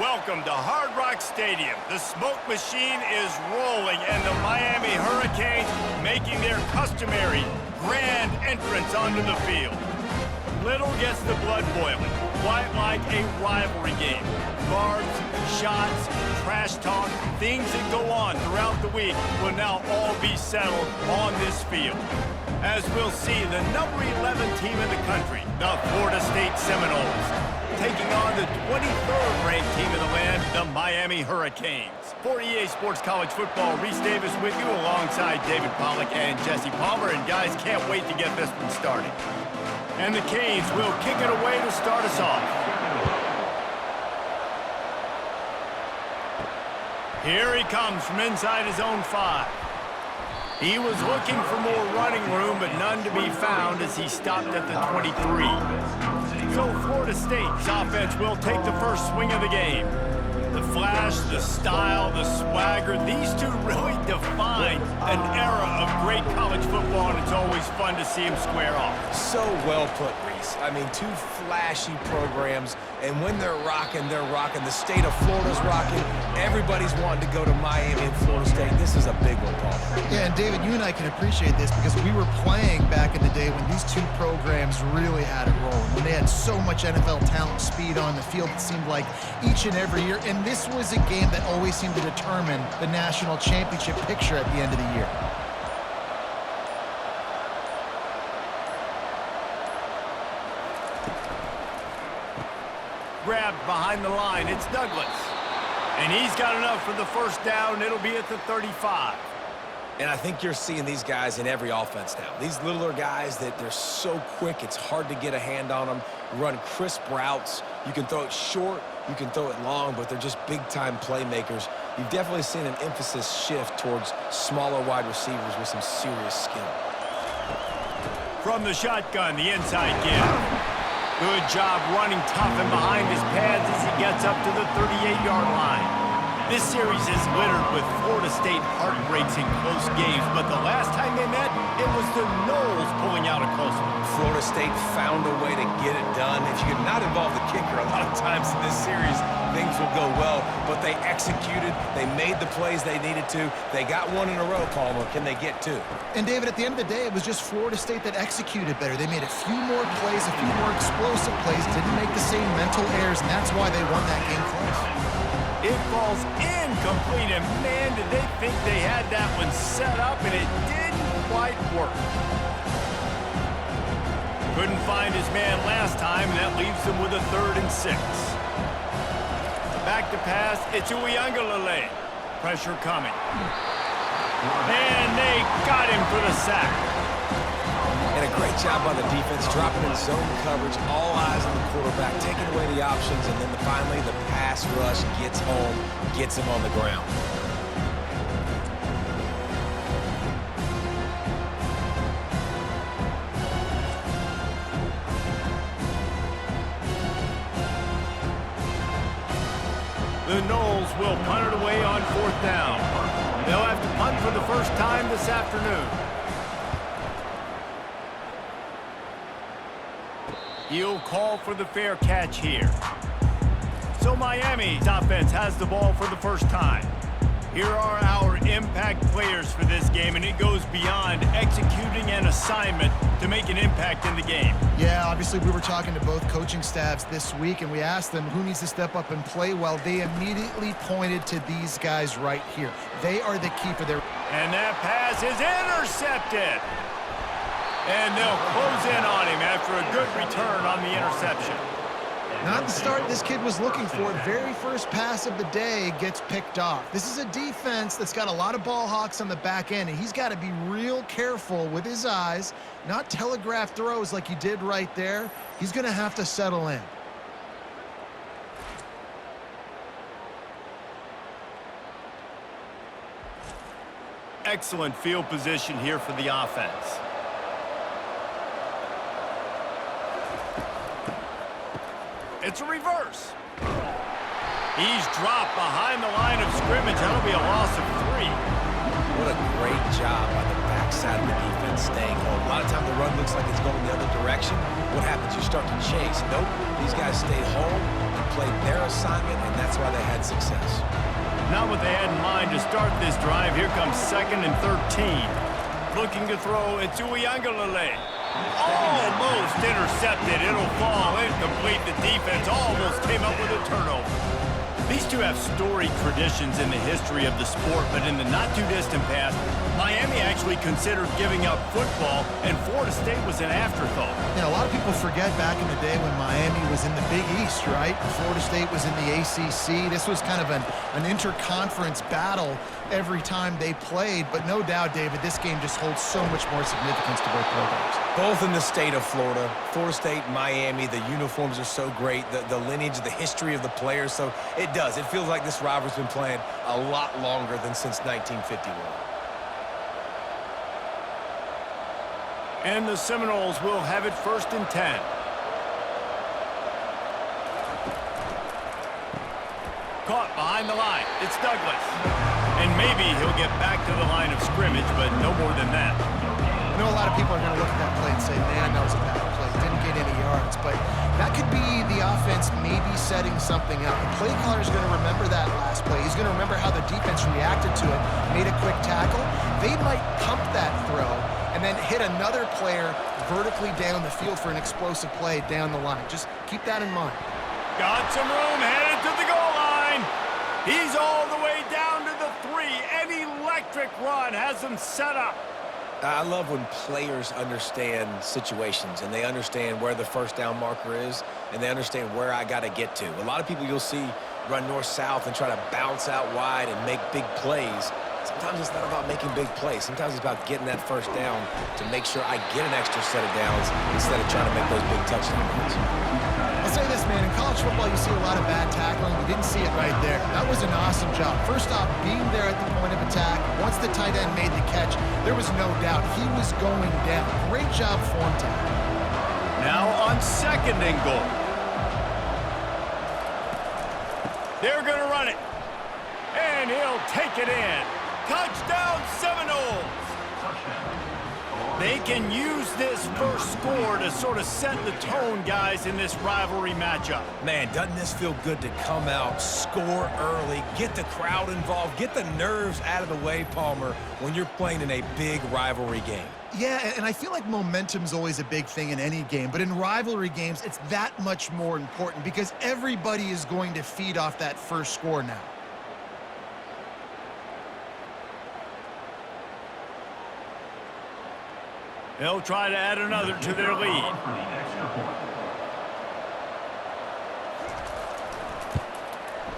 Welcome to Hard Rock Stadium. The smoke machine is rolling and the Miami Hurricanes making their customary grand entrance onto the field. Little gets the blood boiling, quite like a rivalry game. Barbs, shots, trash talk, things that go on throughout the week will now all be settled on this field. As we'll see, the number 11 team in the country, the Florida State Seminoles, taking on the 23rd ranked team in the land, the Miami Hurricanes. For EA Sports College Football, Reese Davis with you alongside David Pollack and Jesse Palmer. And guys, can't wait to get this one started. And the Canes will kick it away to start us off. Here he comes from inside his own 5. He was looking for more running room, but none to be found as he stopped at the 23. So Florida State's offense will take the first swing of the game. The flash, the style, the swagger, these two really define an era of great college football, and it's always fun to see them square off. So well put, Reese. I mean, two flashy programs, and when they're rocking, they're rocking. The state of Florida's rocking. Everybody's wanting to go to Miami and Florida State. This is a big one, Paul. Yeah, and David, you and I can appreciate this because we were playing back in the day when these two programs really had it rolling. When they had so much NFL talent, speed on the field, it seemed like each and every year. And this was a game that always seemed to determine the national championship picture at the end of the year. Grabbed behind the line, it's Douglas. And he's got enough for the first down. It'll be at the 35. And I think you're seeing these guys in every offense now. These littler guys that they're so quick, it's hard to get a hand on them. Run crisp routes. You can throw it short, you can throw it long, but they're just big-time playmakers. You've definitely seen an emphasis shift towards smaller wide receivers with some serious skill. From the shotgun, the inside give. Good job running tough and behind his pads as he gets up to the 38-yard line. This series is littered with Florida State heartbreaks in close games, but the last time they met, it was the Noles pulling out a close one. Florida State found a way to get it done. If you could not involve the kicker a lot of times in this series, things will go well, but they executed, they made the plays they needed to. They got one in a row, Palmer. Can they get two? And David, at the end of the day, it was just Florida State that executed better. They made a few more plays, a few more explosive plays, didn't make the same mental errors, and that's why they won that game close. It falls incomplete, and man, did they think they had that one set up, and it didn't quite work. Couldn't find his man last time, and that leaves him with a 3rd and 6. Back to pass, it's Uiagalelei. Pressure coming. And they got him for the sack. And a great job by the defense, dropping in zone coverage, all eyes on the quarterback, taking away the options, and then finally the pass rush gets home, gets him on the ground. The Noles will punt it away on 4th down. They'll have to punt for the first time this afternoon. He'll call for the fair catch here. So Miami's offense has the ball for the first time. Here are our impact players for this game, and it goes beyond executing an assignment to make an impact in the game. Yeah, obviously we were talking to both coaching staffs this week, and we asked them who needs to step up and play well. They immediately pointed to these guys right here. They are the key for their... And that pass is intercepted. And they'll close in on him after a good return on the interception. Not the start this kid was looking for. Very first pass of the day gets picked off. This is a defense that's got a lot of ball hawks on the back end, and he's got to be real careful with his eyes, not telegraph throws like he did right there. He's going to have to settle in. Excellent field position here for the offense. It's a reverse. He's dropped behind the line of scrimmage. That'll be a loss of 3. What a great job by the backside of the defense staying home. A lot of times the run looks like it's going the other direction. What happens? You start to chase. Nope. These guys stay home. The played their assignment, and that's why they had success. Not what they had in mind to start this drive. Here comes 2nd and 13. Looking to throw, it's Uiagalelei. Almost intercepted. It'll fall incomplete. The defense almost came up with a turnover. These two have storied traditions in the history of the sport, but in the not-too-distant past, Miami actually considered giving up football, and Florida State was an afterthought. You know, a lot of people forget back in the day when Miami was in the Big East, right? Florida State was in the ACC. This was kind of an interconference battle every time they played, but no doubt, David, this game just holds so much more significance to both programs. Both in the state of Florida. Florida State, Miami, the uniforms are so great, the lineage, the history of the players, so it does. It feels like this rivalry's been playing a lot longer than since 1951. And the Seminoles will have it 1st and 10. Caught behind the line. It's Douglas. And maybe he'll get back to the line of scrimmage, but no more than that. I know a lot of people are going to look at that play and say, man, that was a bad play. Didn't get any yards. But that could be the offense maybe setting something up. The play caller is going to remember that last play. He's going to remember how the defense reacted to it, made a quick tackle. They might pump that throw and then hit another player vertically down the field for an explosive play down the line. Just keep that in mind. Got some room, headed to the goal line. He's all the way down to the 3. An electric run has him set up. I love when players understand situations and they understand where the first down marker is and they understand where I got to get to. A lot of people you'll see run north-south and try to bounce out wide and make big plays. Sometimes it's not about making big plays. Sometimes it's about getting that first down to make sure I get an extra set of downs instead of trying to make those big touchdown runs. I'll say this, man. In college football, you see a lot of bad tackling. We didn't see it right there. That was an awesome job. First off, being there at the point of attack. Once the tight end made the catch, there was no doubt he was going down. Great job form tackle. Now on 2nd and goal. They're going to run it. And he'll take it in. Touchdown, Seminoles! They can use this first score to sort of set the tone, guys, in this rivalry matchup. Man, doesn't this feel good to come out, score early, get the crowd involved, get the nerves out of the way, Palmer, when you're playing in a big rivalry game? Yeah, and I feel like momentum's always a big thing in any game, but in rivalry games, it's that much more important because everybody is going to feed off that first score now. They'll try to add another to their lead.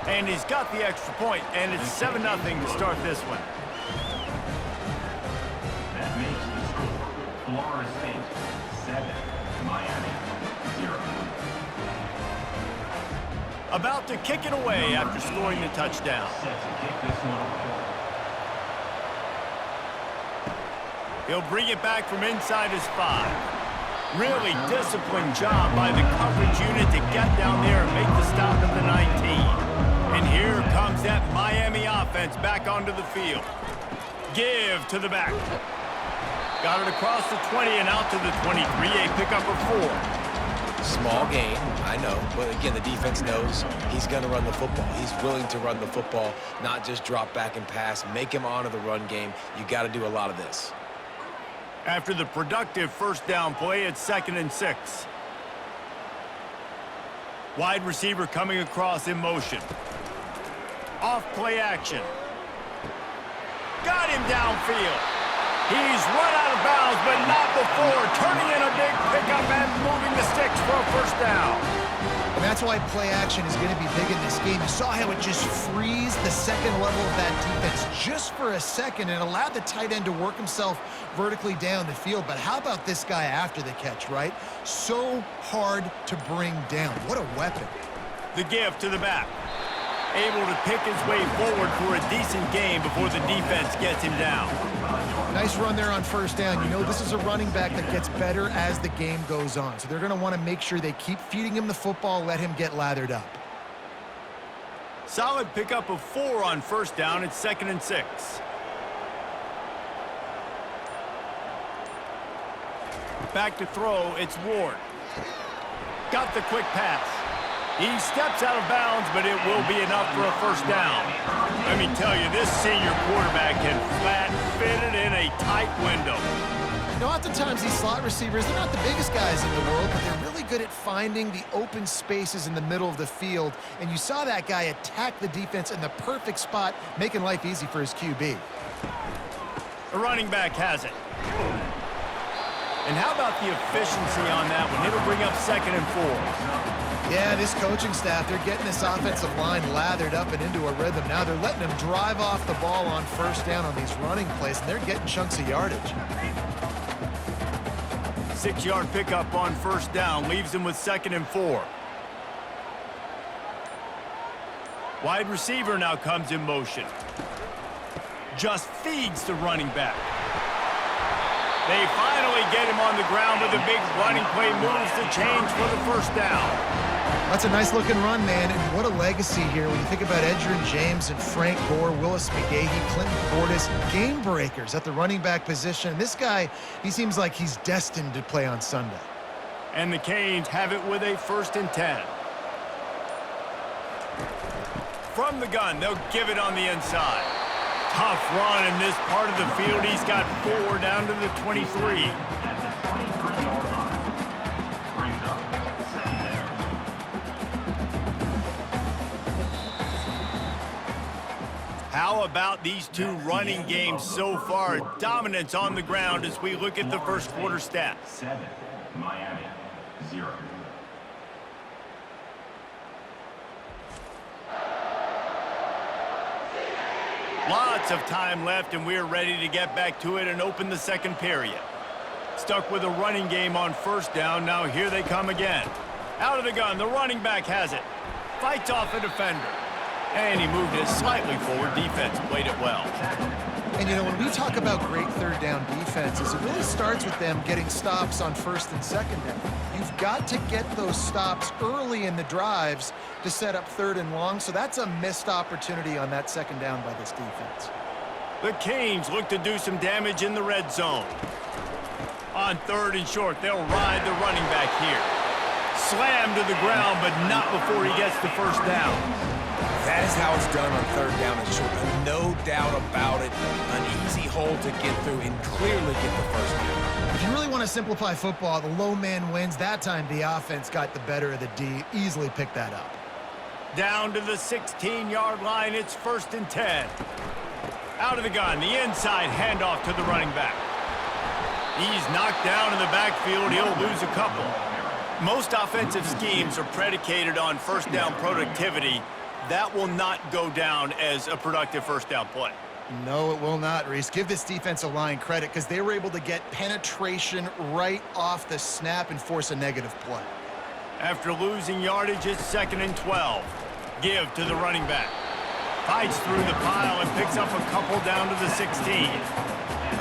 And he's got the extra point, and it's 7-0 to start this one. That makes the score Florida State 7, Miami 0. About to kick it away after scoring the touchdown. Set to kick this one off. He'll bring it back from inside his 5. Really disciplined job by the coverage unit to get down there and make the stop at the 19. And here comes that Miami offense back onto the field. Give to the back. Got it across the 20 and out to the 23, a pickup of 4. Small gain, I know, but again, the defense knows he's going to run the football. He's willing to run the football, not just drop back and pass, make him honor the run game. You got to do a lot of this. After the productive first down play, it's 2nd and 6. Wide receiver coming across in motion. Off play action. Got him downfield. He's run out of bounds, but not before turning in a big pickup and moving the sticks for a first down. And that's why play action is going to be big in this game. You saw how it just frees the second level of that defense just for a second and allowed the tight end to work himself vertically down the field. But how about this guy after the catch, right? So hard to bring down. What a weapon. The give to the back. Able to pick his way forward for a decent gain before the defense gets him down. Nice run there on first down. You know, this is a running back that gets better as the game goes on. So they're going to want to make sure they keep feeding him the football, let him get lathered up. Solid pickup of 4 on first down. It's 2nd and 6. Back to throw, it's Ward. Got the quick pass. He steps out of bounds, but it will be enough for a first down. Let me tell you, this senior quarterback can flat fit it in a tight window. You know, oftentimes these slot receivers, they're not the biggest guys in the world, but they're really good at finding the open spaces in the middle of the field. And you saw that guy attack the defense in the perfect spot, making life easy for his QB. The running back has it. And how about the efficiency on that one? It'll bring up 2nd and 4. Yeah, this coaching staff, they're getting this offensive line lathered up and into a rhythm. Now they're letting them drive off the ball on first down on these running plays, and they're getting chunks of yardage. 6-yard pickup on first down leaves them with 2nd and 4. Wide receiver now comes in motion. Just feeds the running back. They finally get him on the ground with a big running play, moves the change for the first down. That's a nice-looking run, man, and what a legacy here when you think about Edgerrin James and Frank Gore, Willis McGahee, Clinton Portis, game breakers at the running back position. This guy, he seems like he's destined to play on Sunday. And the Canes have it with a 1st and 10. From the gun, they'll give it on the inside. Tough run in this part of the field. He's got 4 down to the 23. How about these two running games so far? Dominance on the ground as we look at the first quarter stats. 7, Miami, 0. Lots of time left, and we're ready to get back to it and open the second period. Stuck with a running game on first down. Now here they come again. Out of the gun, the running back has it. Fights off a defender. And he moved it slightly forward. Defense played it well. And, you know, when we talk about great third down defenses, it really starts with them getting stops on first and second down. You've got to get those stops early in the drives to set up 3rd and long, so that's a missed opportunity on that second down by this defense. The Canes look to do some damage in the red zone. On 3rd and short, they'll ride the running back here. Slammed to the ground, but not before he gets the first down. That is how it's done on 3rd down and short. No doubt about it. An easy hole to get through and clearly get the first down. If you really want to simplify football, the low man wins. That time the offense got the better of the D. Easily picked that up. Down to the 16-yard line. It's 1st and 10. Out of the gun. The inside handoff to the running back. He's knocked down in the backfield. He'll lose a couple. Most offensive schemes are predicated on first down productivity. That will not go down as a productive first down play. No, it will not, Reese. Give this defensive line credit because they were able to get penetration right off the snap and force a negative play. After losing yardage, it's 2nd and 12. Give to the running back. Fights through the pile and picks up a couple down to the 16.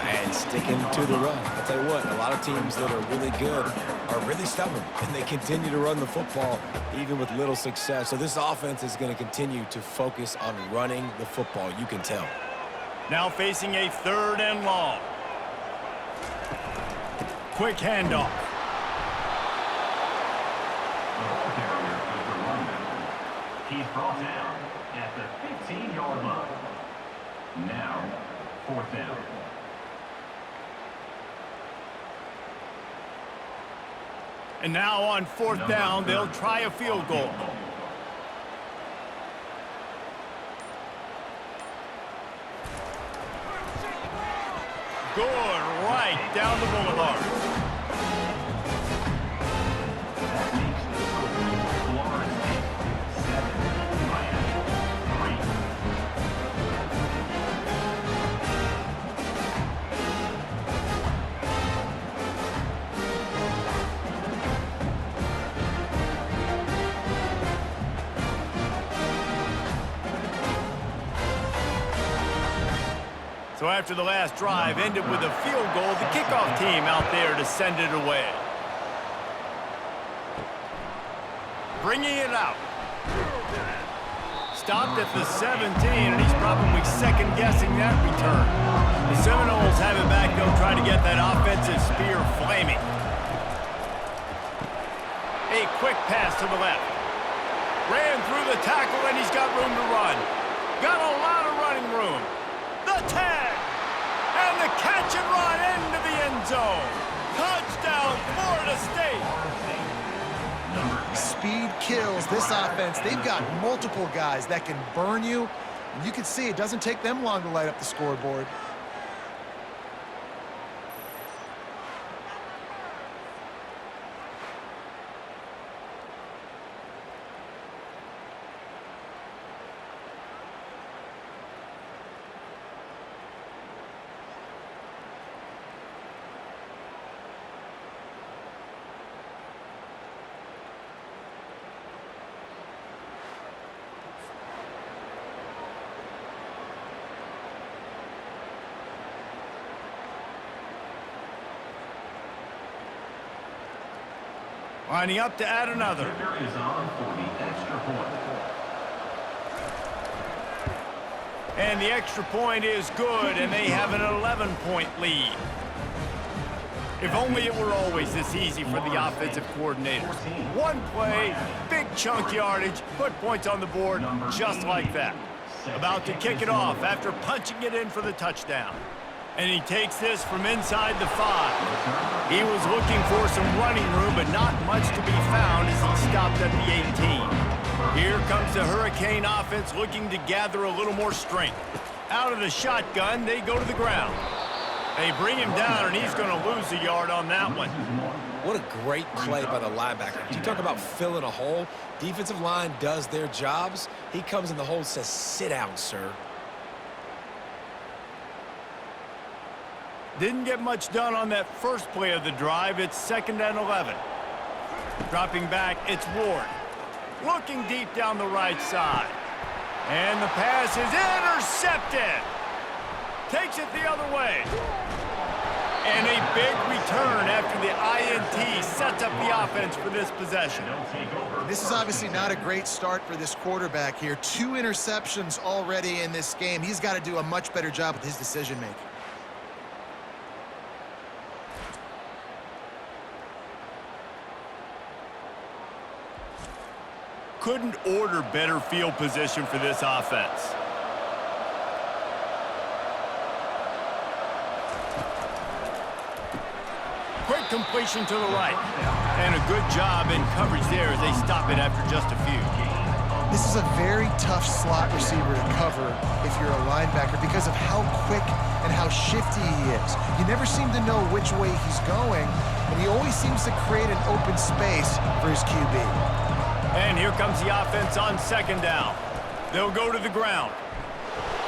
And sticking to the run. I'll tell you what, a lot of teams that are really good are really stubborn, and they continue to run the football even with little success. So this offense is going to continue to focus on running the football, you can tell. Now facing a 3rd and long. Quick handoff. The ball carrier is the running back. He's brought down at the 15-yard line. Now, 4th down. And now on 4th down, they'll try a field goal. Good, right down the boulevard. That makes the score Florida State 7, Miami 3. So after the last drive ended with a field goal, the kickoff team out there to send it away. Bringing it out. Stopped at the 17, and he's probably second-guessing that return. The Seminoles have it back. They'll try to get that offensive spear flaming. A quick pass to the left. the tackle, and he's got room to run. Got a lot of running room. The tag. And the catch and run into the end zone. Touchdown, Florida State. Speed kills this offense. They've got multiple guys that can burn you. And you can see it doesn't take them long to light up the scoreboard. Lining up to add another. Kicker is on for the extra point. And the extra point is good, and they have an 11-point lead. If only it were always this easy for the offensive coordinators. One play, big chunk yardage, put points on the board just like that. About to kick it off after punching it in for the touchdown. And he takes this from inside the 5. He was looking for some running room, but not much to be found as he stopped at the 18. Here comes the Hurricane offense looking to gather a little more strength. Out of the shotgun, they go to the ground. They bring him down, and he's going to lose a yard on that one. What a great play by the linebacker. You talk about filling a hole. Defensive line does their jobs. He comes in the hole and says, "Sit down, sir." Didn't get much done on that first play of the drive. It's 2nd and 11. Dropping back, it's Ward. Looking deep down the right side. And the pass is intercepted. Takes it the other way. And a big return after the INT sets up the offense for this possession. This is obviously not a great start for this quarterback here. 2 interceptions already in this game. He's got to do a much better job with his decision-making. Couldn't order better field position for this offense. Quick completion to the right. And a good job in coverage there as they stop it after just a few. This is a very tough slot receiver to cover if you're a linebacker because of how quick and how shifty he is. You never seem to know which way he's going, and he always seems to create an open space for his QB. And here comes the offense on 2nd down. They'll go to the ground.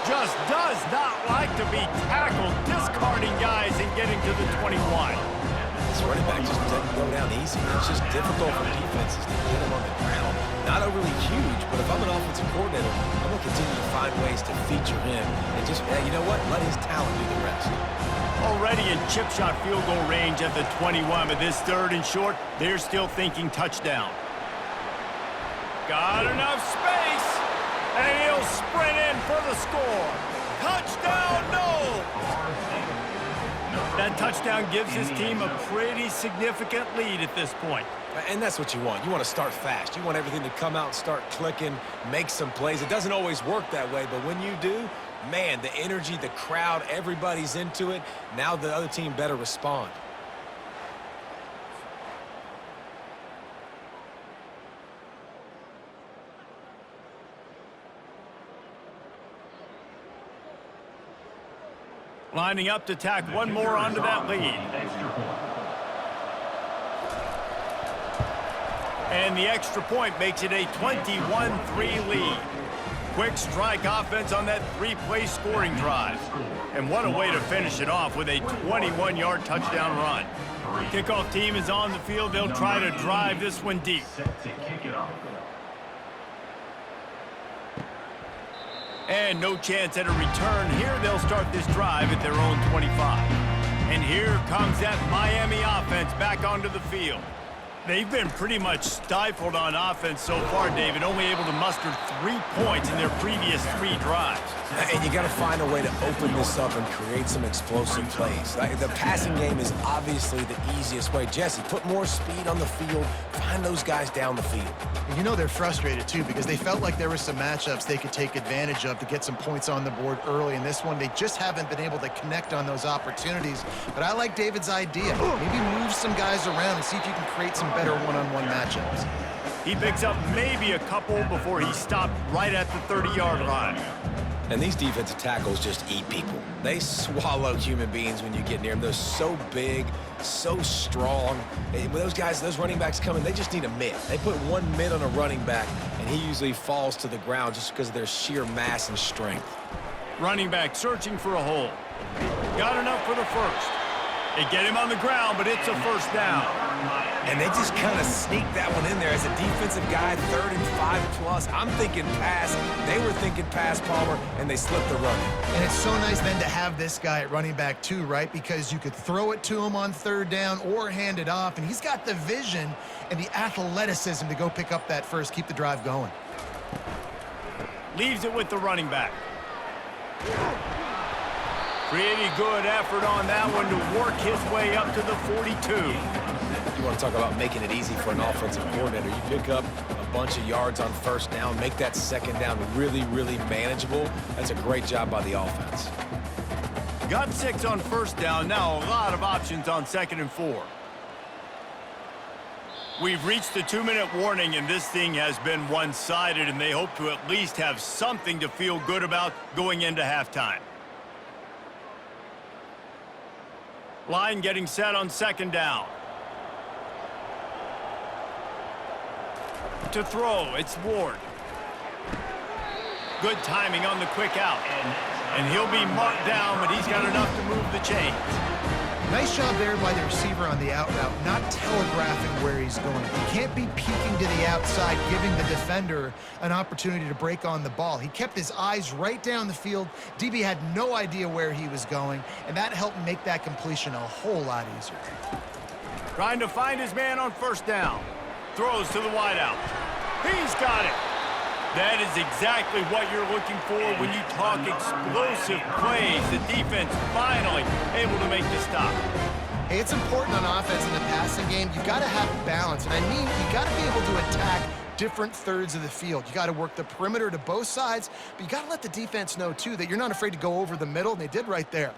Just does not like to be tackled, discarding guys and getting to the 21. This running back just doesn't go down easy. It's just difficult for defenses to get him on the ground. Not overly huge, but if I'm an offensive coordinator, I'm going to continue to find ways to feature him and just, you know what, let his talent do the rest. Already in chip shot field goal range at the 21, but this 3rd and short, they're still thinking touchdown. Got enough space, and he'll sprint in for the score. Touchdown, no! That touchdown gives his team a pretty significant lead at this point. And that's what you want. You want to start fast. You want everything to come out and start clicking, make some plays. It doesn't always work that way, but when you do, man, the energy, the crowd, everybody's into it. Now the other team better respond. Lining up to tack one more onto that lead. And the extra point makes it a 21-3 lead. Quick strike offense on that 3-play scoring drive. And what a way to finish it off with a 21-yard touchdown run. Kickoff team is on the field. They'll try to drive this one deep. And no chance at a return. Here they'll start this drive at their own 25. And here comes that Miami offense back onto the field. They've been pretty much stifled on offense so far, David, only able to muster 3 points in their previous 3 drives. And you got to find a way to open this up and create some explosive plays. Like, the passing game is obviously the easiest way. Jesse, put more speed on the field. Find those guys down the field. And you know they're frustrated, too, because they felt like there were some matchups they could take advantage of to get some points on the board early. In this one, they just haven't been able to connect on those opportunities. But I like David's idea. Maybe move some guys around and see if you can create some better one-on-one matchups. He picks up maybe a couple before he stopped right at the 30-yard line. And these defensive tackles just eat people. They swallow human beings when you get near them. They're so big, so strong. And when those guys, those running backs come in, they just need a mid. They put one mid on a running back, and he usually falls to the ground just because of their sheer mass and strength. Running back searching for a hole. Got enough for the first. They get him on the ground, but it's a first down. And they just kind of sneak that one in there as a defensive guy, 3rd and 5+. I'm thinking pass. They were thinking pass, Palmer, and they slipped the run. And it's so nice then to have this guy at running back too, right? Because you could throw it to him on 3rd down or hand it off, and he's got the vision and the athleticism to go pick up that first, keep the drive going. Leaves it with the running back. Pretty good effort on that one to work his way up to the 42. You want to talk about making it easy for an offensive coordinator. You pick up a bunch of yards on 1st down, make that 2nd down really, really manageable. That's a great job by the offense. Got 6 on 1st down. Now a lot of options on 2nd and 4. We've reached the 2-minute warning, and this thing has been one-sided, and they hope to at least have something to feel good about going into halftime. Line getting set on 2nd down. To throw, it's Ward. Good timing on the quick out. And he'll be marked down, but he's got enough to move the chains. Nice job there by the receiver on the out route, not telegraphing where he's going. He can't be peeking to the outside, giving the defender an opportunity to break on the ball. He kept his eyes right down the field. DB had no idea where he was going, and that helped make that completion a whole lot easier. Trying to find his man on 1st down. Throws to the wideout. He's got it. That is exactly what you're looking for when you talk explosive plays. The defense finally able to make the stop. Hey, it's important on offense in the passing game. You've got to have balance. And I mean, you've got to be able to attack different 3rds of the field. You got to work the perimeter to both sides, but you got to let the defense know, too, that you're not afraid to go over the middle, and they did right there.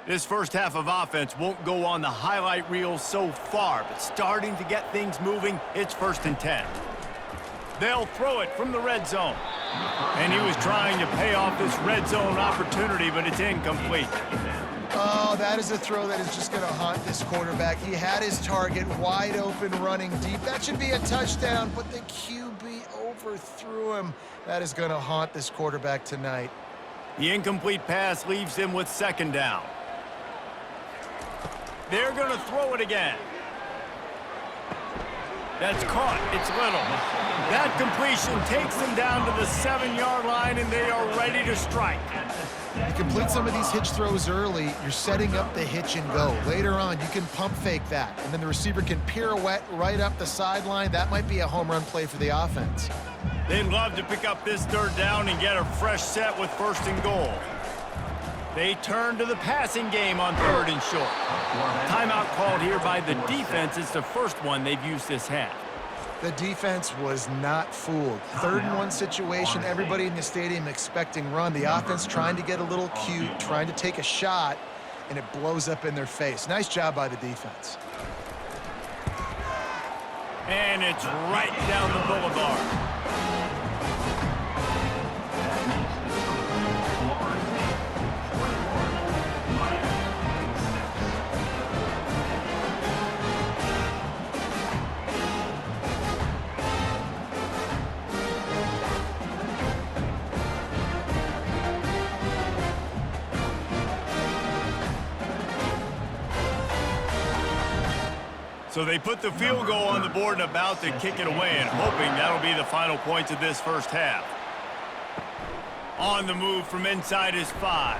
This first half of offense won't go on the highlight reel so far, but starting to get things moving, it's 1st and 10. They'll throw it from the red zone. And he was trying to pay off this red zone opportunity, but it's incomplete. Oh, that is a throw that is just going to haunt this quarterback. He had his target wide open, running deep. That should be a touchdown, but the QB overthrew him. That is going to haunt this quarterback tonight. The incomplete pass leaves him with 2nd down. They're going to throw it again. That's caught. It's Little. That completion takes them down to the 7-yard line, and they are ready to strike. You complete some of these hitch throws early, you're setting up the hitch and go. Later on, you can pump fake that, and then the receiver can pirouette right up the sideline. That might be a home run play for the offense. They'd love to pick up this 3rd down and get a fresh set with 1st and goal. They turn to the passing game on 3rd and short. Timeout called here by the defense. It's the first one they've used this half. The defense was not fooled. 3rd and 1 situation, everybody in the stadium expecting run. The offense trying to get a little cute, trying to take a shot, and it blows up in their face. Nice job by the defense. And it's right down the boulevard. So they put the field goal on the board and about to kick it away, and hoping that'll be the final points of this first half. On the move from inside his 5.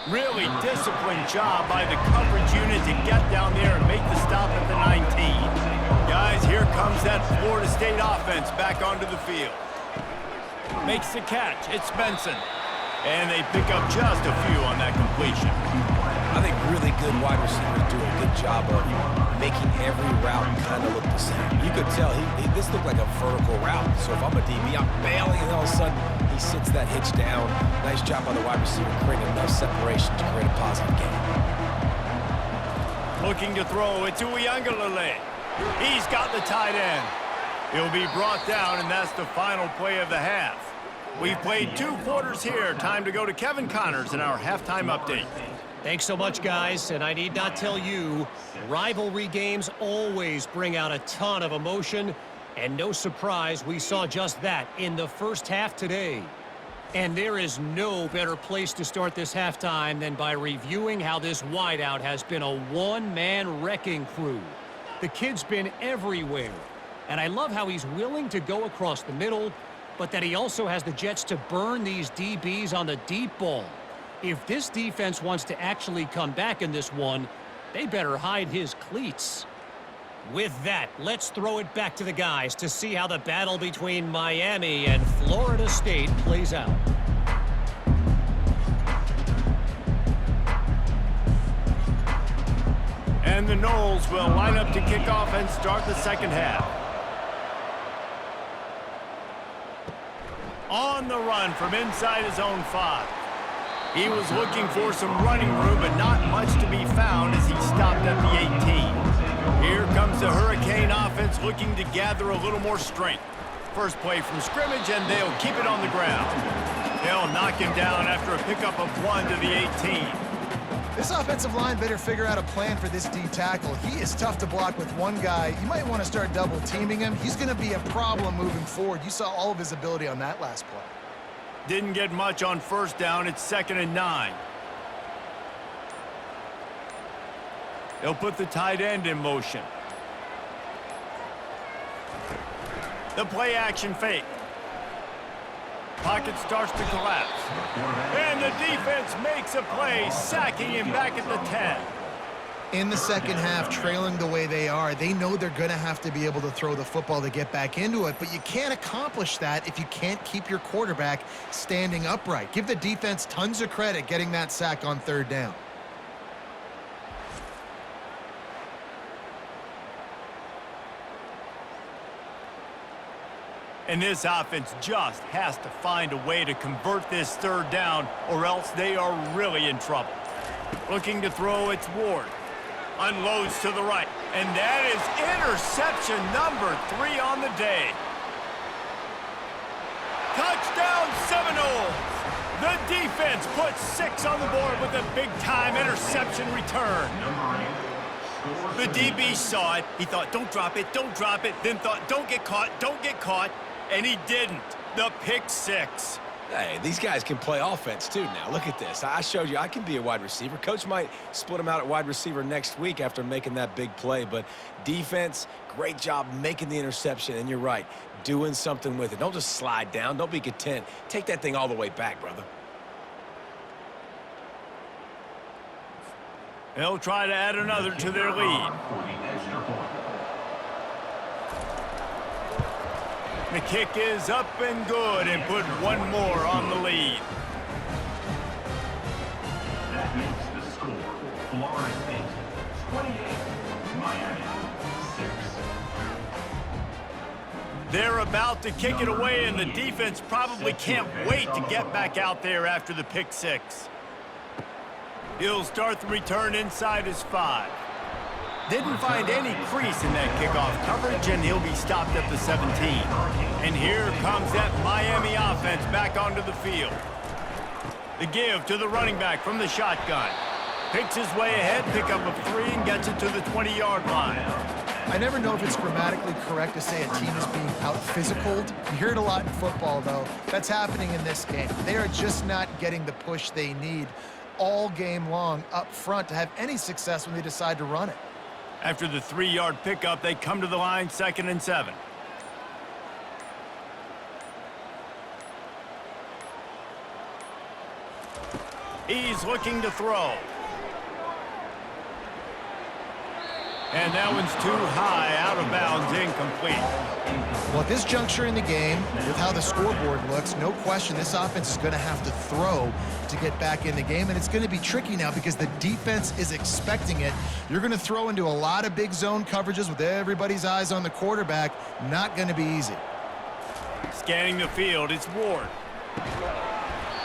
Really disciplined job by the coverage unit to get down there and make the stop at the 19. Guys, here comes that Florida State offense back onto the field. Makes the catch. It's Benson. And they pick up just a few on that completion. I think really good wide receivers do a good job of making every route kind of look the same. You could tell this looked like a vertical route. So if I'm a DB, I'm bailing, and all of a sudden he sits that hitch down. Nice job by the wide receiver, creating enough separation to create a positive gain. Looking to throw, it's Uiagalelei. He's got the tight end. He'll be brought down, and that's the final play of the half. We've played 2 quarters here. Time to go to Kevin Connors in our halftime update. Thanks so much, guys, and I need not tell you, rivalry games always bring out a ton of emotion, and no surprise, we saw just that in the first half today. And there is no better place to start this halftime than by reviewing how this wideout has been a one-man wrecking crew. The kid's been everywhere, and I love how he's willing to go across the middle, but that he also has the jets to burn these DBs on the deep ball. If this defense wants to actually come back in this one, they better hide his cleats. With that, let's throw it back to the guys to see how the battle between Miami and Florida State plays out. And the Noles will line up to kick off and start the second half. On the run from inside his own 5. He was looking for some running room, but not much to be found as he stopped at the 18. Here comes the Hurricane offense looking to gather a little more strength. First play from scrimmage, and they'll keep it on the ground. They'll knock him down after a pickup of 1 to the 18. This offensive line better figure out a plan for this D tackle. He is tough to block with one guy. You might want to start double teaming him. He's going to be a problem moving forward. You saw all of his ability on that last play. Didn't get much on first down. It's 2nd and 9. They'll put the tight end in motion. The play action fake. Pocket starts to collapse. And the defense makes a play, sacking him back at the 10. In the second half, trailing the way they are, they know they're going to have to be able to throw the football to get back into it, but you can't accomplish that if you can't keep your quarterback standing upright. Give the defense tons of credit getting that sack on 3rd down. And this offense just has to find a way to convert this 3rd down, or else they are really in trouble. Looking to throw, it's Ward. Unloads to the right, and that is interception number 3 on the day. Touchdown Seminoles! The defense puts 6 on the board with a big-time interception return. The DB saw it. He thought, don't drop it, then thought, don't get caught, and he didn't. The pick 6. Hey, these guys can play offense, too, now. Look at this. I showed you I can be a wide receiver. Coach might split him out at wide receiver next week after making that big play. But defense, great job making the interception. And you're right, doing something with it. Don't just slide down. Don't be content. Take that thing all the way back, brother. They'll try to add another to their lead. The kick is up and good, and put 1 more on the lead. That makes the score Florida State 28, Miami 6. They're about to kick it away, and the defense probably can't wait to get back out there after the pick 6. He'll start the return inside his 5. Didn't find any crease in that kickoff coverage, and he'll be stopped at the 17. And here comes that Miami offense back onto the field. The give to the running back from the shotgun. Picks his way ahead, pickup of 3, and gets it to the 20-yard line. I never know if it's grammatically correct to say a team is being out-physicaled. You hear it a lot in football, though. That's happening in this game. They are just not getting the push they need all game long up front to have any success when they decide to run it. After the 3-yard pickup, they come to the line, 2nd and 7. He's looking to throw. And that one's too high, out of bounds, incomplete. Well, at this juncture in the game, with how the scoreboard looks, no question this offense is going to have to throw to get back in the game, and it's going to be tricky now because the defense is expecting it. You're going to throw into a lot of big zone coverages with everybody's eyes on the quarterback. Not going to be easy. Scanning the field, it's Ward.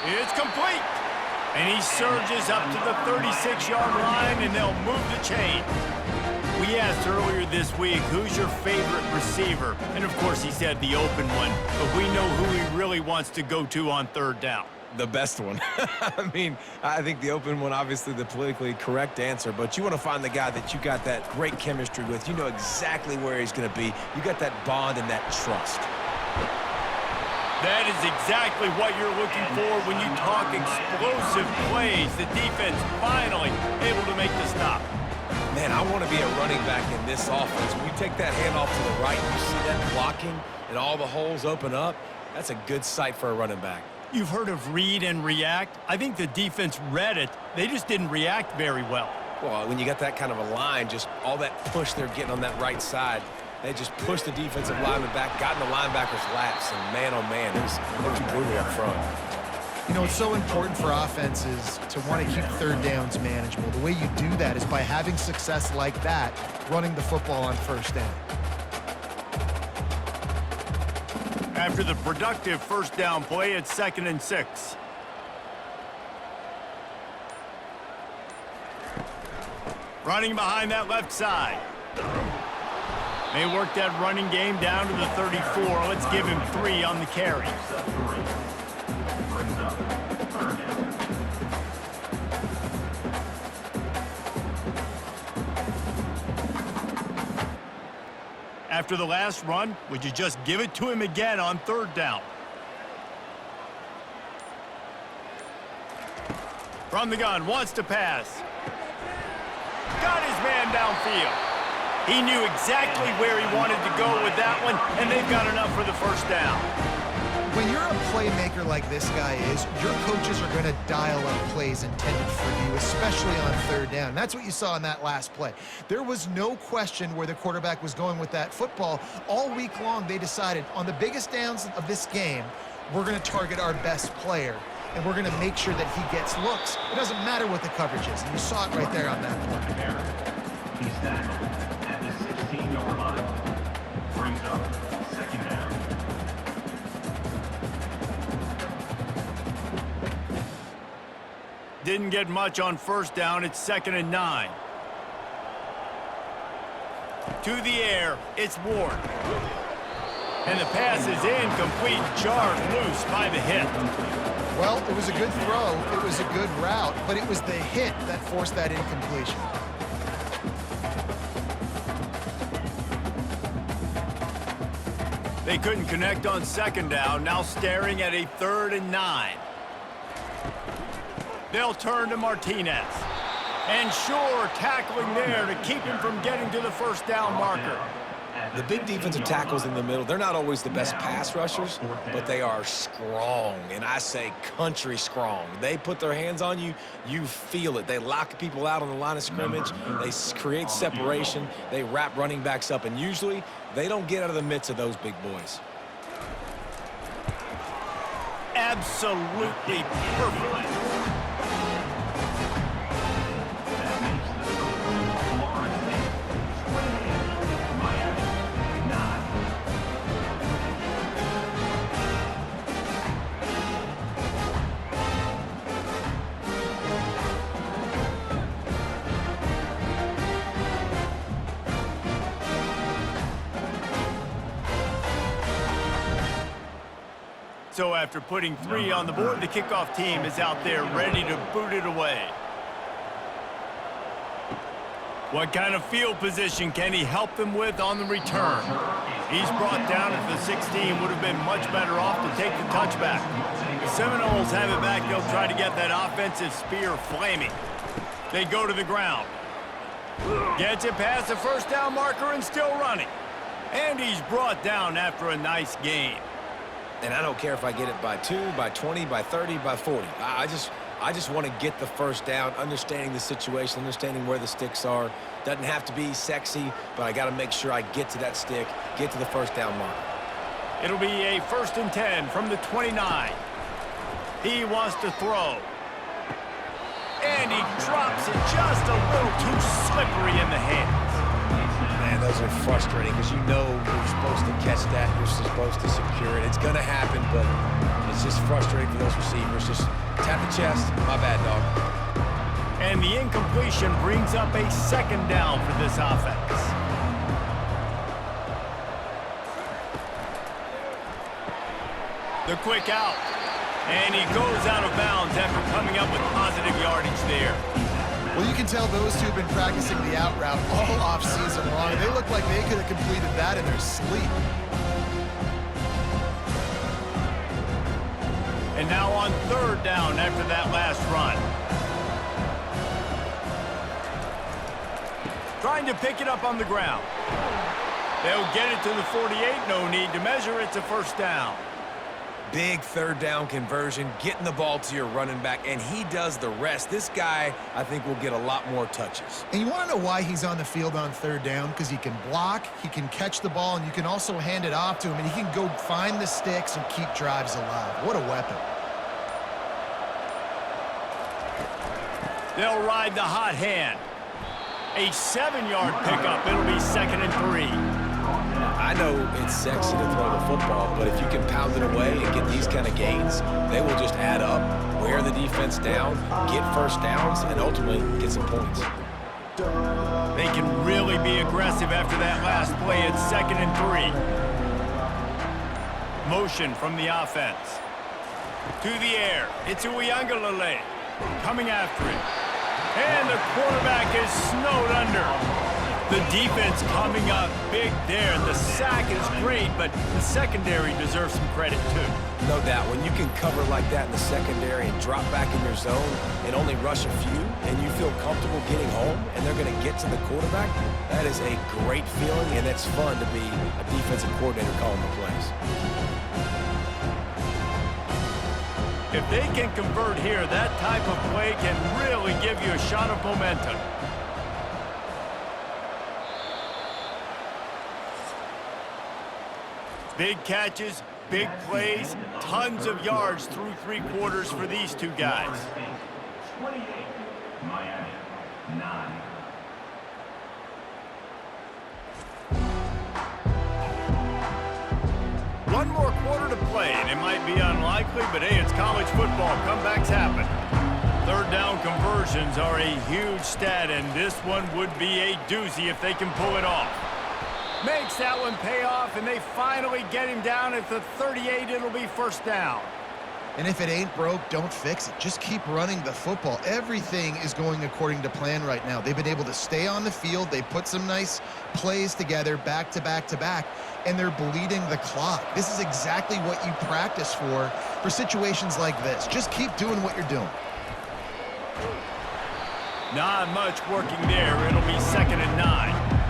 It's complete. And he surges up to the 36-yard line, and they'll move the chain. We asked earlier this week, who's your favorite receiver? And, of course, he said the open one. But we know who he really wants to go to on third down. The best one. I mean, I think the open one, obviously the politically correct answer, but you want to find the guy that you got that great chemistry with. You know exactly where he's going to be. You got that bond and that trust. That is exactly what you're looking for when you talk explosive plays. The defense finally able to make the stop. Man, I want to be a running back in this offense. When you take that handoff to the right, you see that blocking and all the holes open up. That's a good sight for a running back. You've heard of read and react. I think the defense read it. They just didn't react very well. Well, when you got that kind of a line, just all that push they're getting on that right side, they just pushed the defensive lineman back, got in the linebacker's laps, and man, oh man, it was brutal up front. You know, it's so important for offenses to want to keep third downs manageable. The way you do that is by having success like that, running the football on first down. After the productive first down play, it's 2nd and 6. Running behind that left side. They work that running game down to the 34. Let's give him 3 on the carry. After the last run, would you just give it to him again on third down? From the gun, wants to pass. Got his man downfield. He knew exactly where he wanted to go with that one, and they've got enough for the first down. When you're a playmaker like this guy is, your coaches are going to dial up plays intended for you, especially on third down. And that's what you saw in that last play. There was no question where the quarterback was going with that football. All week long, they decided on the biggest downs of this game, we're going to target our best player, and we're going to make sure that he gets looks. It doesn't matter what the coverage is, and you saw it right there on that play. He's tackled at the 16-yard line. Brings up 2nd down. Didn't get much on first down. It's 2nd and 9. To the air, it's Ward. And the pass is incomplete, jarred loose by the hit. Well, it was a good throw. It was a good route, but it was the hit that forced that incompletion. They couldn't connect on 2nd down, now staring at a 3rd and 9. They'll turn to Martinez. And sure, tackling there to keep him from getting to the first down marker. The big defensive tackles in the middle, they're not always the best pass rushers, but they are strong, and I say country strong. They put their hands on you, you feel it. They lock people out on the line of scrimmage. They create separation. They wrap running backs up, and usually they don't get out of the midst of those big boys. Absolutely perfect. So after putting 3 on the board, the kickoff team is out there ready to boot it away. What kind of field position can he help them with on the return? He's brought down at the 16, would have been much better off to take the touchback. The Seminoles have it back. They'll try to get that offensive spear flaming. They go to the ground. Gets it past the first down marker and still running. And he's brought down after a nice gain. And I don't care if I get it by 2, by 20, by 30, by 40. I just want to get the first down, understanding the situation, understanding where the sticks are. Doesn't have to be sexy, but I got to make sure I get to that stick, get to the first down mark. It'll be a 1st and 10 from the 29. He wants to throw. And he drops it just a little too slippery in the hands. Man, those are frustrating because you know you're supposed to catch that. You're supposed to secure it. It's going to happen, but it's just frustrating for those receivers. Just tap the chest. My bad, dog. And the incompletion brings up a 2nd down for this offense. The quick out. And he goes out of bounds after coming up with positive yardage there. Well, you can tell those two have been practicing the out route all off-season long. They look like they could have completed that in their sleep. And now on 3rd down after that last run. Trying to pick it up on the ground. They'll get it to the 48. No need to measure. It's a 1st down. Big 3rd down conversion, getting the ball to your running back, and he does the rest. This guy, I think, will get a lot more touches. And you want to know why he's on the field on 3rd down? Because he can block, he can catch the ball, and you can also hand it off to him, and he can go find the sticks and keep drives alive. What a weapon. They'll ride the hot hand. A 7-yard pickup. It'll be 2nd and 3. I know it's sexy to throw the football, but if you can pound it away and get these kind of gains, they will just add up, wear the defense down, get 1st downs, and ultimately get some points. They can really be aggressive after that last play. It's 2nd and 3. Motion from the offense. To the air. It's Uiagalelei coming after it. And the quarterback is snowed under. The defense coming up big there. The sack is great, but the secondary deserves some credit too. No doubt. When you can cover like that in the secondary and drop back in your zone and only rush a few, and you feel comfortable getting home, and they're going to get to the quarterback, that is a great feeling, and it's fun to be a defensive coordinator calling the plays. If they can convert here, that type of play can really give you a shot of momentum. Big catches, big plays, tons of yards through 3 quarters for these two guys. 28, Miami, 9. One more quarter to play, and it might be unlikely, but hey, it's college football. Comebacks happen. 3rd down conversions are a huge stat, and this one would be a doozy if they can pull it off. Makes that one pay off, and they finally get him down at the 38. It'll be 1st down. And if it ain't broke, don't fix it. Just keep running the football. Everything is going according to plan right now. They've been able to stay on the field. They put some nice plays together back to back to back, and they're bleeding the clock. This is exactly what you practice for situations like this. Just keep doing what you're doing. Not much working there. It'll be 2nd and 9.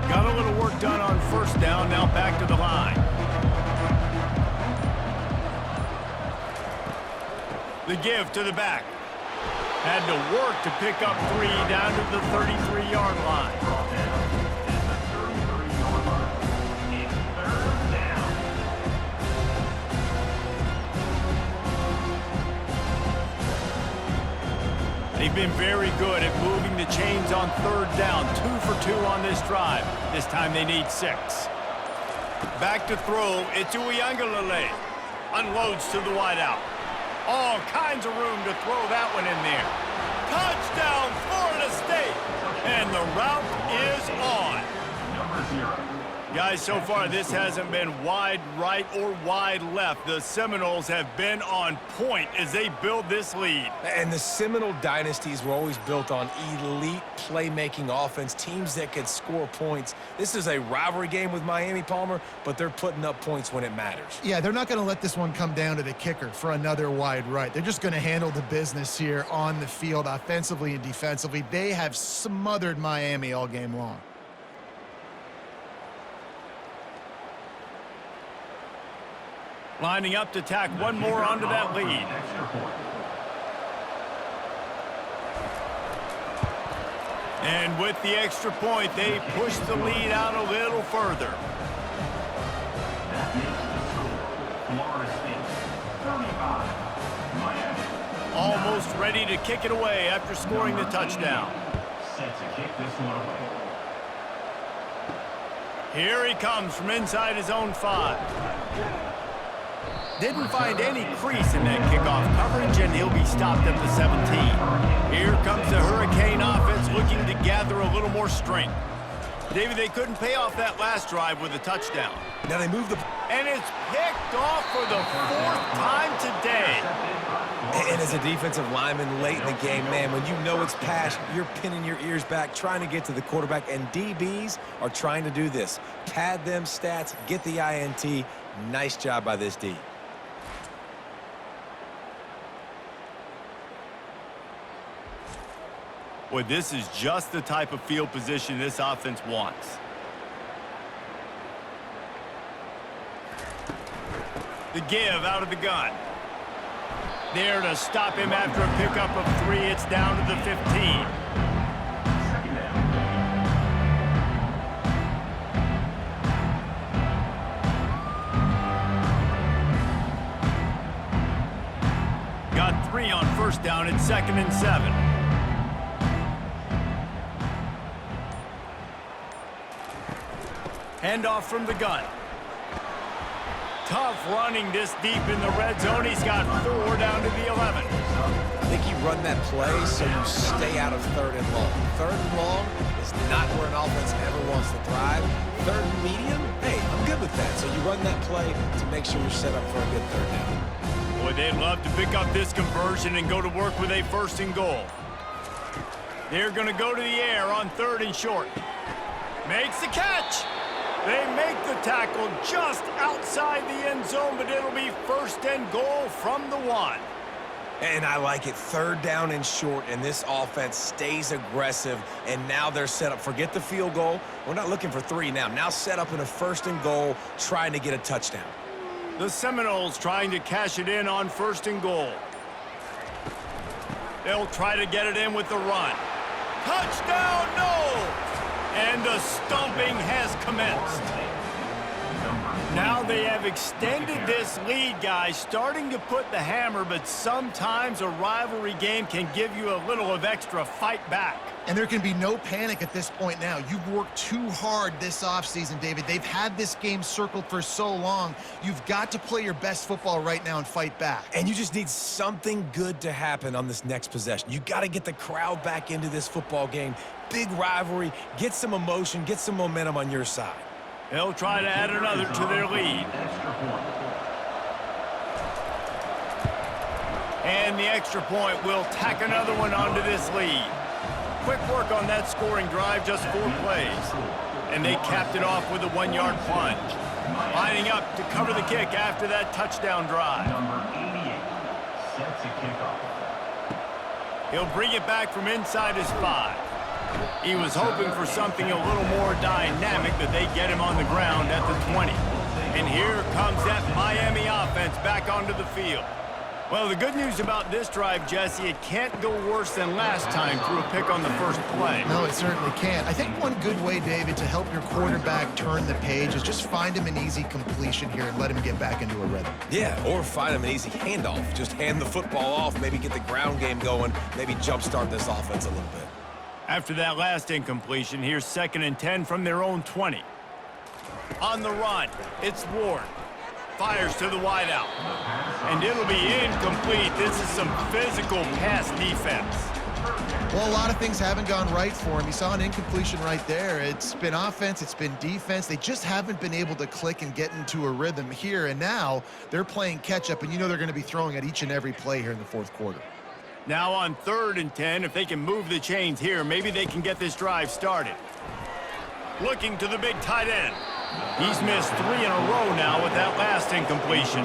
Got a little work done on 1st down, now back to the line. The give to the back. Had to work to pick up 3 down to the 33-yard line. They've been very good at moving the chains on 3rd down. 2 for 2 on this drive. This time they need 6. Back to throw. It's Uiagalelei. Unloads to the wideout. All kinds of room to throw that one in there. Touchdown, Florida State. And the route is on. Number 0. Guys, so far this hasn't been wide right or wide left. The Seminoles have been on point as they build this lead. And the Seminole dynasties were always built on elite playmaking offense, teams that could score points. This is a rivalry game with Miami, Palmer, but they're putting up points when it matters. Yeah, they're not going to let this one come down to the kicker for another wide right. They're just going to handle the business here on the field, offensively and defensively. They have smothered Miami all game long. Lining up to tack one more onto that lead. And with the extra point, they push the lead out a little further. That makes the score Florida State 35, Miami. Almost ready to kick it away after scoring the touchdown. Set to kick this one away. Here he comes from inside his own 5. Didn't find any crease in that kickoff coverage, and he'll be stopped at the 17. Here comes the Hurricane offense looking to gather a little more strength. David, they couldn't pay off that last drive with a touchdown. Now they move the... And it's picked off for the 4th time today. And as a defensive lineman late in the game, man, when you know it's pass, you're pinning your ears back, trying to get to the quarterback, and DBs are trying to do this. Pad them stats, get the INT. Nice job by this D. Boy, this is just the type of field position this offense wants. The give out of the gun. There to stop him after a pickup of 3. It's down to the 15. Second down. Got 3 on first down. It's 2nd and 7. Handoff from the gun. Tough running this deep in the red zone. He's got 4 down to the 11. I think you run that play so you stay out of 3rd and long. 3rd and long is not where an offense ever wants to thrive. 3rd and medium, hey, I'm good with that. So you run that play to make sure you're set up for a good 3rd down. Boy, they'd love to pick up this conversion and go to work with a 1st and goal. They're going to go to the air on 3rd and short. Makes the catch. They make the tackle just outside the end zone, but it'll be 1st and goal from the 1. And I like it. 3rd down and short, and this offense stays aggressive, and now they're set up. Forget the field goal. We're not looking for 3 now. Now set up in a 1st and goal, trying to get a touchdown. The Seminoles trying to cash it in on 1st and goal. They'll try to get it in with the run. Touchdown, no! And the stomping has commenced. Now they have extended this lead, guys, starting to put the hammer, but sometimes a rivalry game can give you a little of extra fight back. And there can be no panic at this point now. You've worked too hard this offseason, David. They've had this game circled for so long. You've got to play your best football right now and fight back. And you just need something good to happen on this next possession. You got to get the crowd back into this football game. Big rivalry. Get some emotion. Get some momentum on your side. They'll try to add another to their lead. And the extra point will tack another one onto this lead. Quick work on that scoring drive, just 4 plays. And they capped it off with a 1-yard plunge. Lining up to cover the kick after that touchdown drive. Number 88, set to kick off. He'll bring it back from inside his 5. He was hoping for something a little more dynamic, but they get him on the ground at the 20. And here comes that Miami offense back onto the field. Well, the good news about this drive, Jesse, it can't go worse than last time through a pick on the first play. No, it certainly can't. I think one good way, David, to help your quarterback turn the page is just find him an easy completion here and let him get back into a rhythm. Yeah, or find him an easy handoff. Just hand the football off, maybe get the ground game going, maybe jumpstart this offense a little bit. After that last incompletion, here's 2nd and 10 from their own 20. On the run, it's Ward. Fires to the wideout. And it'll be incomplete. This is some physical pass defense. Well, a lot of things haven't gone right for him. You saw an incompletion right there. It's been offense, it's been defense. They just haven't been able to click and get into a rhythm here. And now they're playing catch-up, and you know they're going to be throwing at each and every play here in the fourth quarter. Now on 3rd and 10, if they can move the chains here, maybe they can get this drive started. Looking to the big tight end. He's missed 3 in a row now with that last incompletion.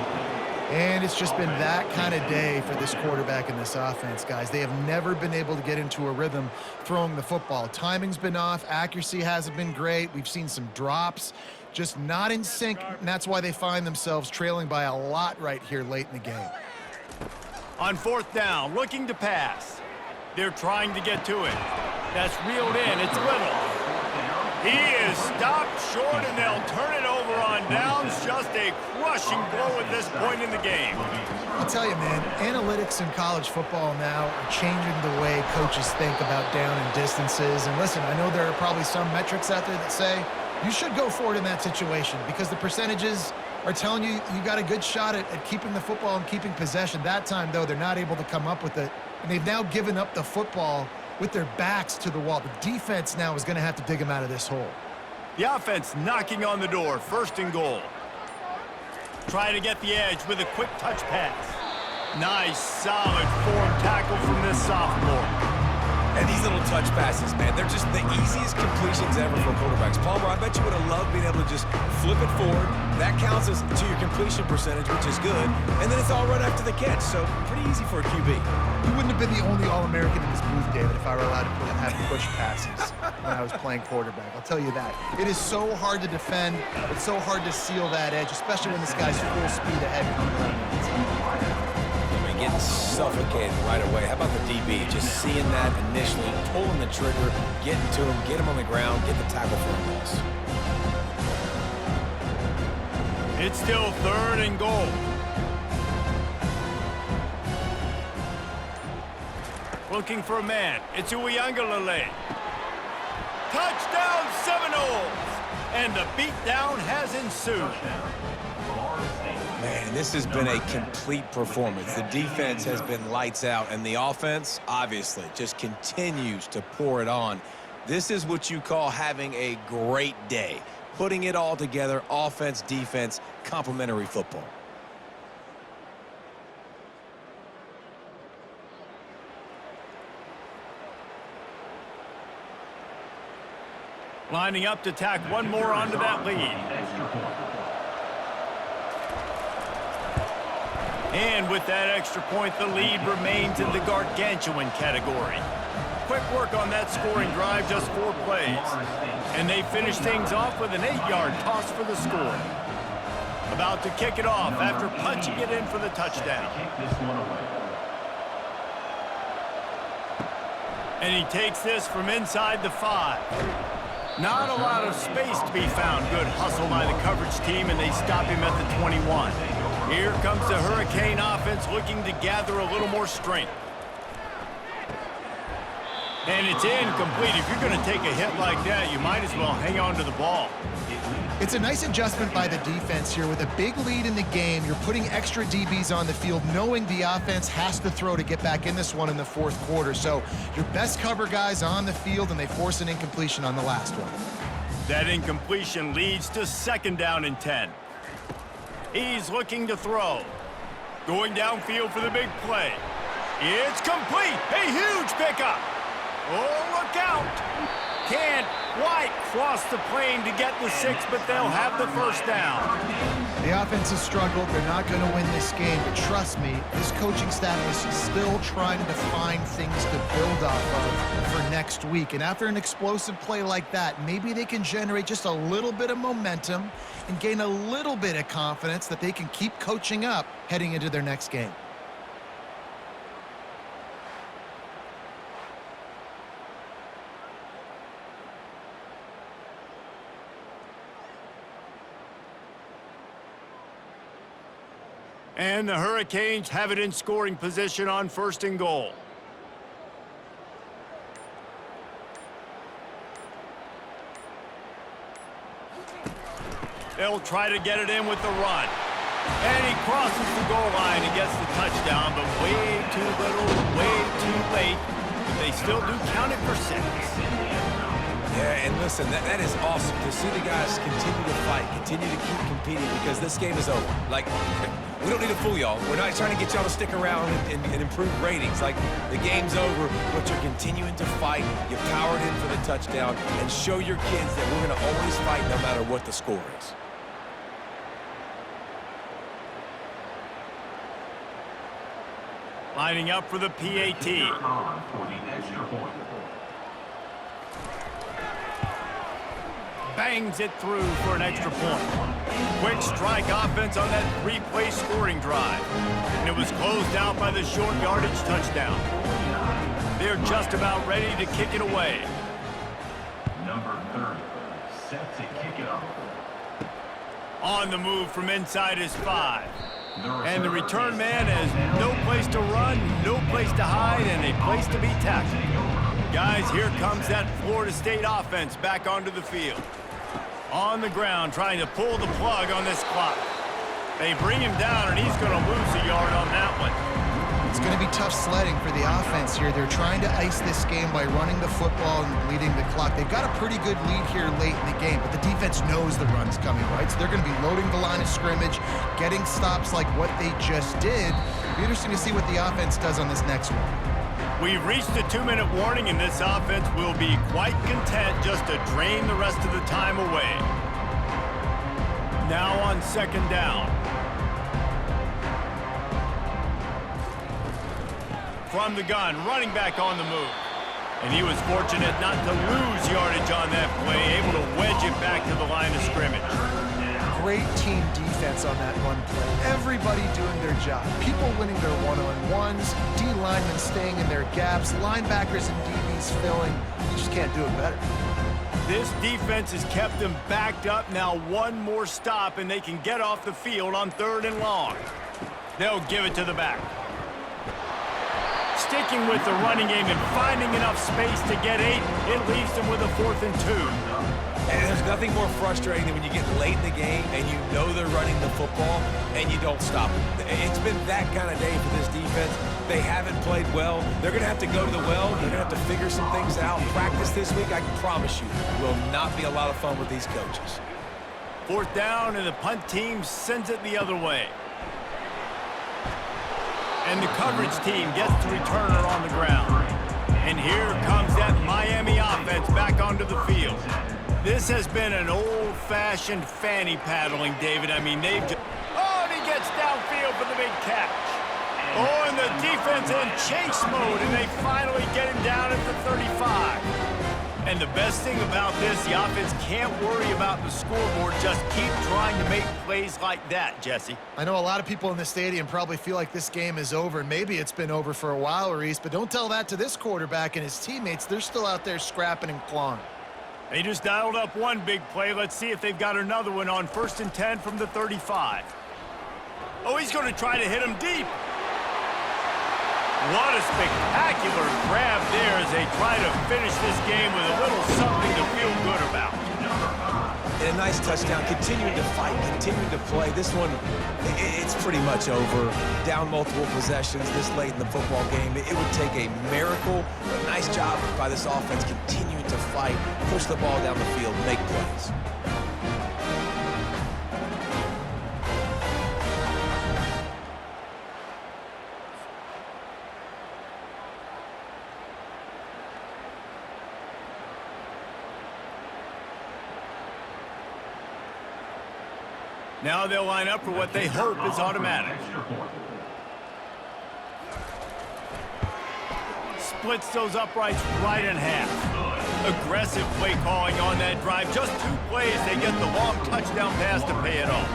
And it's just been that kind of day for this quarterback and this offense, guys. They have never been able to get into a rhythm throwing the football. Timing's been off. Accuracy hasn't been great. We've seen some drops, just not in sync, and that's why they find themselves trailing by a lot right here late in the game. On 4th down, looking to pass. They're trying to get to it. That's reeled in. It's Little. He is stopped short, and they'll turn it over on downs. Just a crushing blow at this point in the game. I'll tell you, man, analytics in college football now are changing the way coaches think about down and distances. And listen, I know there are probably some metrics out there that say you should go for it in that situation because the percentages are telling you you got a good shot at keeping the football and keeping possession. That time, though, they're not able to come up with it. And they've now given up the football with their backs to the wall. The defense now is going to have to dig them out of this hole. The offense knocking on the door. 1st and goal. Trying to get the edge with a quick touch pass. Nice, solid form tackle from this sophomore. And these little touch passes, man, they're just the easiest completions ever for quarterbacks. Palmer, I bet you would have loved being able to just flip it forward. That counts as to your completion percentage, which is good. And then it's all right after the catch, so pretty easy for a QB. You wouldn't have been the only All-American in this booth, David, if I were allowed to have push passes when I was playing quarterback. I'll tell you that. It is so hard to defend. It's so hard to seal that edge, especially when this guy's full speed ahead coming out of the Getting suffocated right away. How about the DB? Just seeing that initially, pulling the trigger, getting to him, get him on the ground, get the tackle for a loss. It's still 3rd and goal. Looking for a man. It's Uiagalelei. Touchdown Seminoles! And the beatdown has ensued. Man, this has been a complete performance. The defense has been lights out, and the offense, obviously, just continues to pour it on. This is what you call having a great day. Putting it all together, offense, defense, complementary football. Lining up to tack one more onto that lead. And with that extra point, the lead remains in the gargantuan category. Quick work on that scoring drive, just 4 plays. And they finish things off with an 8-yard toss for the score. About to kick it off after punching it in for the touchdown. And he takes this from inside the 5. Not a lot of space to be found. Good hustle by the coverage team, and they stop him at the 21. Here comes the Hurricane offense looking to gather a little more strength. And it's incomplete. If you're going to take a hit like that, you might as well hang on to the ball. It's a nice adjustment by the defense here. With a big lead in the game, you're putting extra DBs on the field, knowing the offense has to throw to get back in this one in the 4th quarter. So your best cover guys on the field, and they force an incompletion on the last one. That incompletion leads to 2nd down and 10. He's looking to throw. Going downfield for the big play. It's complete. A huge pickup. Oh, look out. Can't quite cross the plane to get the 6, but they'll have the 1st down. The offense has struggled. They're not going to win this game, but trust me, this coaching staff is still trying to find things to build off of for next week. And after an explosive play like that, maybe they can generate just a little bit of momentum and gain a little bit of confidence that they can keep coaching up heading into their next game. And the Hurricanes have it in scoring position on 1st and goal. They'll try to get it in with the run. And he crosses the goal line and gets the touchdown, but way too little, way too late. But they still do count it for 6. Yeah, and listen, that is awesome to see the guys continue to fight, continue to keep competing, because this game is over. Like, we don't need to fool y'all. We're not trying to get y'all to stick around and improve ratings. Like, the game's over, but you're continuing to fight. You powered in for the touchdown, and show your kids that we're going to always fight no matter what the score is. Lining up for the PAT. On for the extra point. Bangs it through for an extra point. Quick strike offense on that 3-play scoring drive. And it was closed out by the short yardage touchdown. They're just about ready to kick it away. Number 30, set to kick it off. On the move from inside his 5. And the return man has no place to run, no place to hide, and a place to be tackled. Guys, here comes that Florida State offense back onto the field. On the ground, trying to pull the plug on this clock. They bring him down, and he's going to lose a yard on that one. It's going to be tough sledding for the offense here. They're trying to ice this game by running the football and bleeding the clock. They've got a pretty good lead here late in the game, but the defense knows the run's coming, right? So they're going to be loading the line of scrimmage, getting stops like what they just did. It'll be interesting to see what the offense does on this next one. We've reached the 2-minute warning, and this offense will be quite content just to drain the rest of the time away. Now on 2nd down. From the gun, running back on the move. And he was fortunate not to lose yardage on that play, able to wedge it back to the line of scrimmage. Great team defense on that run play. Everybody doing their job. People winning their one-on-ones, D linemen staying in their gaps, linebackers and DBs filling. You just can't do it better. This defense has kept them backed up. Now one more stop, and they can get off the field on 3rd and long. They'll give it to the back. Sticking with the running game and finding enough space to get 8, it leaves them with a 4th and 2. And there's nothing more frustrating than when you get late in the game and you know they're running the football and you don't stop them. It's been that kind of day for this defense. They haven't played well. They're going to have to go to the well. They're going to have to figure some things out. Practice this week, I can promise you, will not be a lot of fun with these coaches. 4th down, and the punt team sends it the other way. And the coverage team gets the returner on the ground. And here comes that Miami offense back onto the field. This has been an old-fashioned fanny paddling, David. I mean, they've just... Oh, and he gets downfield for the big catch. Oh, and the defense in chase mode, and they finally get him down at the 35. And the best thing about this, the offense can't worry about the scoreboard. Just keep trying to make plays like that, Jesse. I know a lot of people in the stadium probably feel like this game is over, and maybe it's been over for a while, Reese, but don't tell that to this quarterback and his teammates. They're still out there scrapping and clawing. They just dialed up one big play. Let's see if they've got another one on 1st and 10 from the 35. Oh, he's going to try to hit him deep. What a spectacular grab there as they try to finish this game with a little something to feel good about. And a nice touchdown, continuing to fight, continuing to play. This one, it's pretty much over. Down multiple possessions this late in the football game. It would take a miracle, but nice job by this offense continuing to fight, push the ball down the field, make plays. Now they'll line up for what they hope is automatic. Splits those uprights right in half. Aggressive play calling on that drive. Just 2 plays, they get the long touchdown pass to pay it off.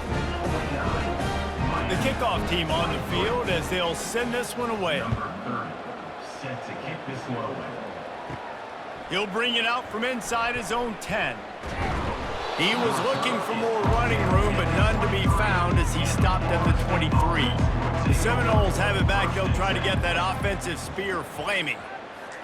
The kickoff team on the field as they'll send this one away. Set to kick this one away. He'll bring it out from inside his own 10. He was looking for more running room, but none to be found as he stopped at the 23. The Seminoles have it back. They'll try to get that offensive spear flaming.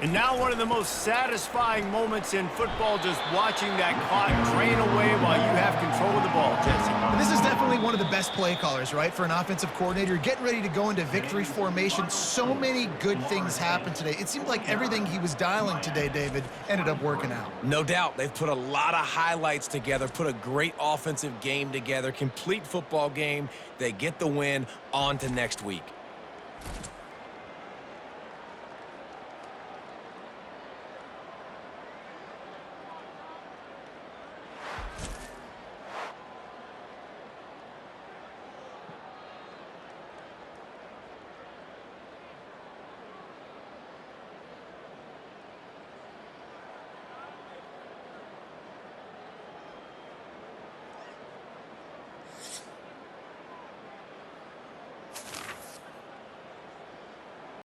And now one of the most satisfying moments in football, just watching that clock drain away while you have control of the ball, Jesse. And this is definitely one of the best play callers, right, for an offensive coordinator. Getting ready to go into victory formation. So many good things happened today. It seemed like everything he was dialing today, David, ended up working out. No doubt. They've put a lot of highlights together, put a great offensive game together, complete football game. They get the win. On to next week.